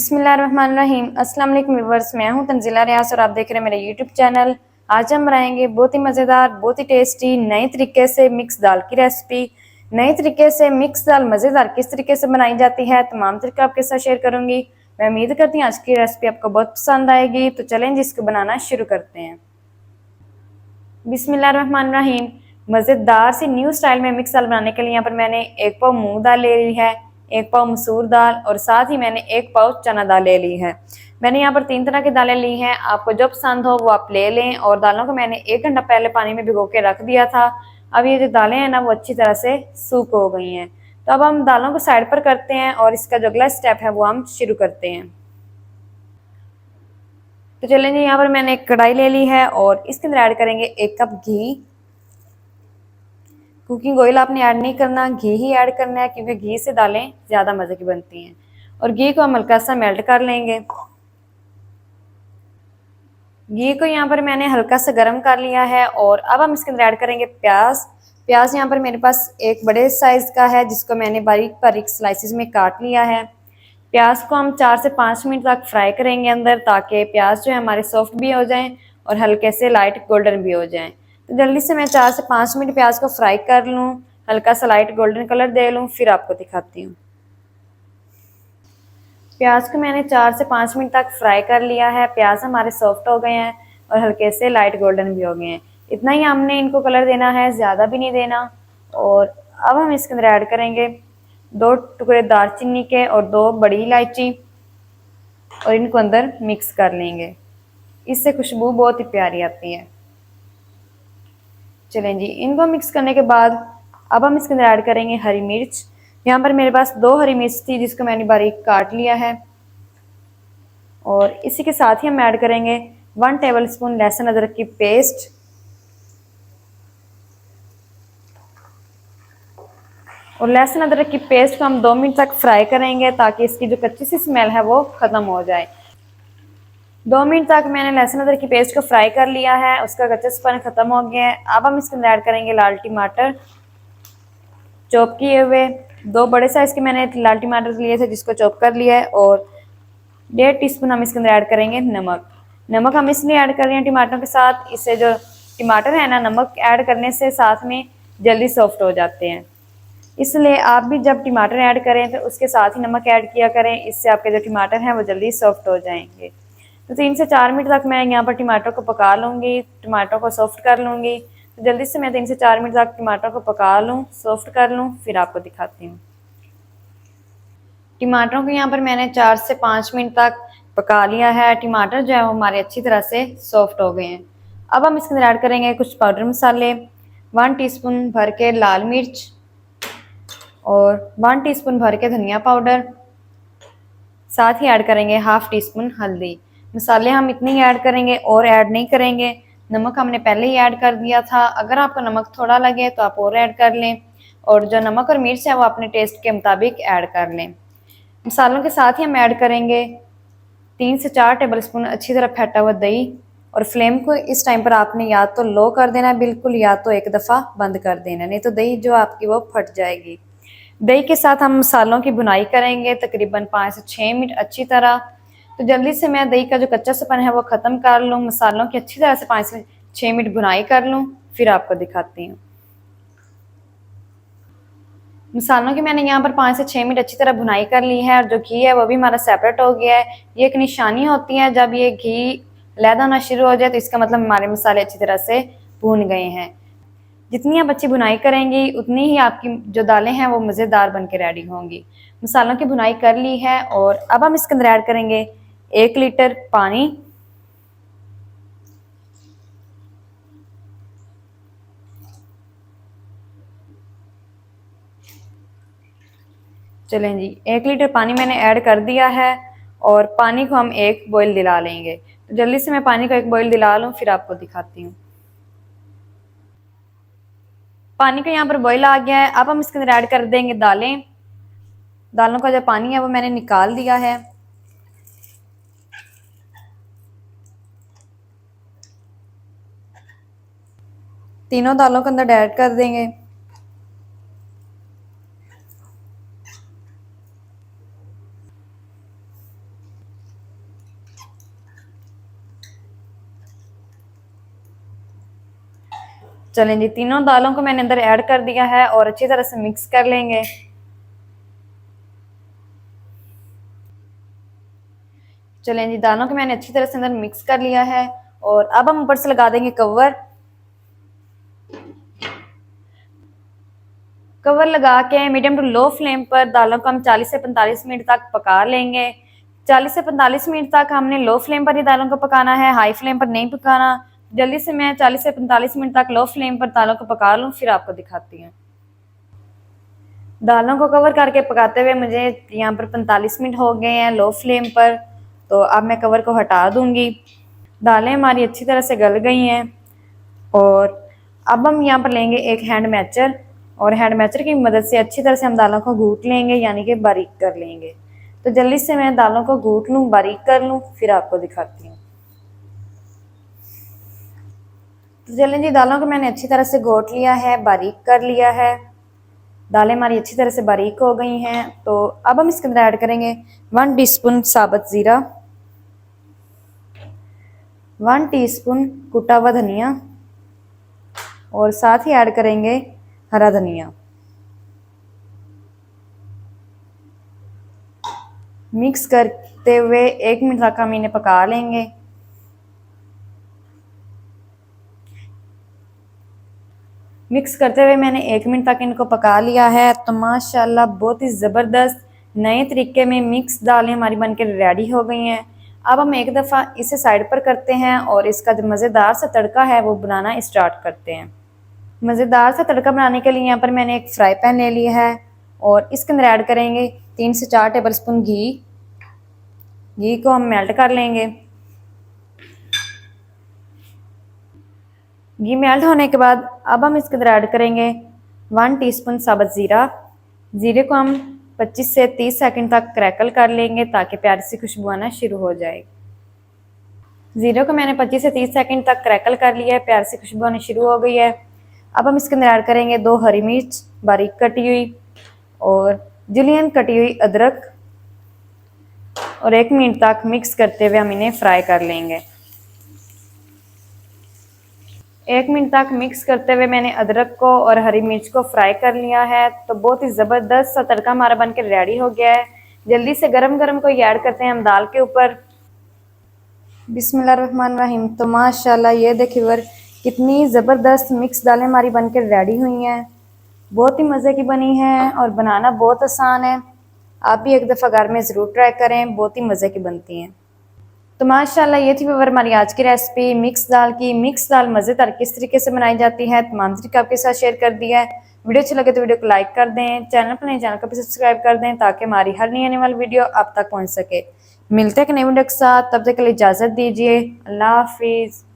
बिस्मिल्लाहिर्रहमानिर्रहीम। अस्सलाम वालेकुम व्यूअर्स, मैं हूं तंजीला रियाज और आप देख रहे हैं मेरा यूट्यूब चैनल। आज हम बनाएंगे बहुत ही मज़ेदार, बहुत ही टेस्टी नए तरीके से मिक्स दाल की रेसिपी। नए तरीके से मिक्स दाल मज़ेदार किस तरीके से बनाई जाती है, तमाम तरीका आपके साथ शेयर करूंगी। मैं उम्मीद करती हूँ आज की रेसिपी आपको बहुत पसंद आएगी। तो चलें जी, इसको बनाना शुरू करते हैं। बिस्मिल्लाहिर्रहमानिर्रहीम। मज़ेदार सी न्यू स्टाइल में मिक्स दाल बनाने के लिए यहाँ पर मैंने 1 पाव मूंग दाल ले ली है, 1 पाव मसूर दाल और साथ ही मैंने 1 पाव चना दाल ले ली है। मैंने यहाँ पर 3 तरह की दालें ली हैं, आपको जो पसंद हो वो आप ले लें। और दालों को मैंने 1 घंटा पहले पानी में भिगो के रख दिया था। अब ये जो दालें हैं ना वो अच्छी तरह से सूख हो गई हैं। तो अब हम दालों को साइड पर करते हैं और इसका जो अगला स्टेप है वो हम शुरू करते हैं। तो चलें जी, यहाँ पर मैंने एक कढ़ाई ले ली है और इसके अंदर ऐड करेंगे 1 कप घी। कुकिंग ऑयल आपने ऐड नहीं करना, घी ही ऐड करना है क्योंकि घी से दालें ज़्यादा मज़े की बनती हैं। और घी को हम हल्का सा मेल्ट कर लेंगे। घी को यहाँ पर मैंने हल्का सा गर्म कर लिया है और अब हम इसके अंदर ऐड करेंगे प्याज। प्याज यहाँ पर मेरे पास एक बड़े साइज़ का है जिसको मैंने बारीक बारीक स्लाइसिस में काट लिया है। प्याज को हम 4 से 5 मिनट तक फ्राई करेंगे अंदर, ताकि प्याज जो है हमारे सॉफ्ट भी हो जाएं और हल्के से लाइट गोल्डन भी हो जाएं। तो जल्दी से मैं 4 से 5 मिनट प्याज को फ्राई कर लूँ, हल्का सा लाइट गोल्डन कलर दे लूँ, फिर आपको दिखाती हूँ। प्याज को मैंने 4 से 5 मिनट तक फ्राई कर लिया है। प्याज हमारे सॉफ्ट हो गए हैं और हल्के से लाइट गोल्डन भी हो गए हैं। इतना ही हमने इनको कलर देना है, ज़्यादा भी नहीं देना। और अब हम इसके अंदर ऐड करेंगे 2 टुकड़े दालचीनी के और 2 बड़ी इलायची और इनको अंदर मिक्स कर लेंगे। इससे खुशबू बहुत ही प्यारी आती है। चलें जी, इनको मिक्स करने के बाद अब हम इसके अंदर ऐड करेंगे हरी मिर्च। यहाँ पर मेरे पास 2 हरी मिर्च थी जिसको मैंने बारीक काट लिया है। और इसी के साथ ही हम ऐड करेंगे 1 टेबलस्पून लहसुन अदरक की पेस्ट। और लहसुन अदरक की पेस्ट को हम 2 मिनट तक फ्राई करेंगे ताकि इसकी जो कच्ची सी स्मेल है वो ख़त्म हो जाए। 2 मिनट तक मैंने लहसुन अदरक की पेस्ट को फ्राई कर लिया है, उसका कच्चापन खत्म हो गया है। अब हम इसके अंदर ऐड करेंगे लाल टमाटर चॉप किए हुए। 2 बड़े साइज के मैंने लाल टमाटर लिए थे जिसको चॉप कर लिया है। और 1.5 टीस्पून हम इसके अंदर ऐड करेंगे नमक। नमक हम इसलिए ऐड कर रहे हैं टमाटरों के साथ, इससे जो टमाटर है ना, नमक ऐड करने से साथ में जल्दी सॉफ्ट हो जाते हैं। इसलिए आप भी जब टमाटर ऐड करें तो उसके साथ ही नमक ऐड किया करें, इससे आपके जो टमाटर हैं वो जल्दी सॉफ्ट हो जाएंगे। तो 3 से 4 मिनट तक मैं यहाँ पर टमाटर को पका लूँगी, टमाटर को सॉफ्ट कर लूँगी। तो जल्दी से मैं 3 से 4 मिनट तक टमाटर को पका लूँ, सॉफ्ट कर लूँ, फिर आपको दिखाती हूँ। टमाटरों को यहाँ पर मैंने 4 से 5 मिनट तक पका लिया है। टमाटर जो है वो हमारे अच्छी तरह से सॉफ्ट हो गए हैं। अब हम इसके अंदर ऐड करेंगे कुछ पाउडर मसाले। 1 टीस्पून भर के लाल मिर्च और 1 टीस्पून भर के धनिया पाउडर। साथ ही ऐड करेंगे 1/2 टीस्पून हल्दी। मसाले हम इतने ही ऐड करेंगे और ऐड नहीं करेंगे। नमक हमने पहले ही ऐड कर दिया था, अगर आपको नमक थोड़ा लगे तो आप और ऐड कर लें। और जो नमक और मिर्च है वो अपने टेस्ट के मुताबिक ऐड कर लें। मसालों के साथ ही हम ऐड करेंगे 3 से 4 टेबलस्पून अच्छी तरह फेंटा हुआ दही। और फ्लेम को इस टाइम पर आपने या तो लो कर देना बिल्कुल, या तो एक दफ़ा बंद कर देना, नहीं तो दही जो आपकी वो फट जाएगी। दही के साथ हम मसालों की भुनाई करेंगे तकरीबन 5 से 6 मिनट अच्छी तरह। तो जल्दी से मैं दही का जो कच्चापन है वो ख़त्म कर लूँ, मसालों की अच्छी तरह से 5 से 6 मिनट भुनाई कर लूँ, फिर आपको दिखाती हूँ। मसालों की मैंने यहाँ पर 5 से 6 मिनट अच्छी तरह भुनाई कर ली है और जो घी है वो भी हमारा सेपरेट हो गया है। ये एक निशानी होती है, जब ये घी लैदा होना शुरू हो जाए तो इसका मतलब हमारे मसाले अच्छी तरह से भून गए हैं। जितनी आप अच्छी भुनाई करेंगी उतनी ही आपकी जो दालें हैं वो मज़ेदार बन के रेडी होंगी। मसालों की भुनाई कर ली है और अब हम इसके अंदर ऐड करेंगे 1 लीटर पानी। चलें जी, 1 लीटर पानी मैंने ऐड कर दिया है और पानी को हम एक बॉईल दिला लेंगे। तो जल्दी से मैं पानी को एक बॉईल दिला लूँ, फिर आपको दिखाती हूँ। पानी का यहाँ पर बॉईल आ गया है। अब हम इसके अंदर ऐड कर देंगे दालें। दालों का जो पानी है वो मैंने निकाल दिया है। तीनों दालों के अंदर ऐड कर देंगे। चलें जी, तीनों दालों को मैंने अंदर ऐड कर दिया है और अच्छी तरह से मिक्स कर लेंगे। चलें जी, दालों को मैंने अच्छी तरह से अंदर मिक्स कर लिया है और अब हम ऊपर से लगा देंगे कवर। कवर लगा के मीडियम टू लो फ्लेम पर दालों को हम 40 से 45 मिनट तक पका लेंगे। 40 से 45 मिनट तक हमने लो फ्लेम पर ही दालों को पकाना है, हाई फ्लेम पर नहीं पकाना। जल्दी से मैं 40 से 45 मिनट तक लो फ्लेम पर दालों को पका लूँ, फिर आपको दिखाती हूँ। दालों को कवर करके पकाते हुए मुझे यहाँ पर 45 मिनट हो गए हैं लो फ्लेम पर, तो अब मैं कवर को हटा दूंगी। दालें हमारी अच्छी तरह से गल गई हैं और अब हम यहाँ पर लेंगे एक हैंड मैचर और हैंड मैचर की मदद से अच्छी तरह से हम दालों को घूट लेंगे, यानी कि बारीक कर लेंगे। तो जल्दी से मैं दालों को घूट लूँ, बारीक कर लूँ, फिर आपको दिखाती हूँ। तो चलें जी, दालों को मैंने अच्छी तरह से घोट लिया है, बारीक कर लिया है। दालें हमारी अच्छी तरह से बारीक हो गई हैं। तो अब हम इसके अंदर ऐड करेंगे 1 टीस्पून साबुत ज़ीरा, 1 टीस्पून कुटा हुआ धनिया और साथ ही ऐड करेंगे हरा धनिया। मिक्स करते हुए 1 मिनट तक हम इन्हें पका लेंगे। मिक्स करते हुए मैंने 1 मिनट तक इनको पका लिया है। तो माशाल्लाह बहुत ही ज़बरदस्त नए तरीके में मिक्स दालें हमारी बनकर रेडी हो गई हैं। अब हम एक दफ़ा इसे साइड पर करते हैं और इसका जो मज़ेदार सा तड़का है वो बनाना स्टार्ट करते हैं। मज़ेदार सा तड़का बनाने के लिए यहाँ पर मैंने एक फ्राई पैन ले लिया है और इसके अंदर ऐड करेंगे 3 से 4 टेबल स्पून घी। घी को हम मेल्ट कर लेंगे। घी मेल्ट होने के बाद अब हम इसके अंदर ऐड करेंगे 1 टीस्पून साबुत ज़ीरा। ज़ीरे को हम 25 से 30 सेकंड तक क्रैकल कर लेंगे ताकि प्यारी सी खुशबू आना शुरू हो जाए। ज़ीरे को मैंने 25 से 30 सेकंड तक क्रैकल कर लिया है, प्यारी सी खुशबू आनी शुरू हो गई है। अब हम इसके अंदर ऐड करेंगे 2 हरी मिर्च बारीक कटी हुई और जुलियन कटी हुई अदरक और 1 मिनट तक मिक्स करते हुए हम इन्हें फ्राई कर लेंगे। 1 मिनट तक मिक्स करते हुए मैंने अदरक को और हरी मिर्च को फ्राई कर लिया है। तो बहुत ही ज़बरदस्त सा तड़का हमारा बनकर रेडी हो गया है। जल्दी से गरम गरम को ऐड करते हैं हम दाल के ऊपर। बिस्मिल्लाहिर्रहमानिर्रहीम। तो माशाल्लाह ये देखिए व्यूअर, कितनी ज़बरदस्त मिक्स दालें हमारी बनकर रेडी हुई हैं। बहुत ही मज़े की बनी हैं और बनाना बहुत आसान है। आप भी एक दफ़ा घर में ज़रूर ट्राई करें, बहुत ही मज़े की बनती हैं। तो माशाल्लाह ये थी व्यूअर हमारी आज की रेसिपी मिक्स दाल की। मिक्स दाल मज़ेदार किस तरीके से बनाई जाती है तमाम तरीका आपके साथ शेयर कर दिया है। वीडियो अच्छी लगे तो वीडियो को लाइक कर दें, चैनल पर नए चैनल को भी सब्सक्राइब कर दें ताकि हमारी हर नई आने वाली वीडियो आप तक पहुँच सके। मिलते हैं एक नई वीडियो के साथ, तब तक के लिए इजाज़त दीजिए। अल्लाह हाफिज़।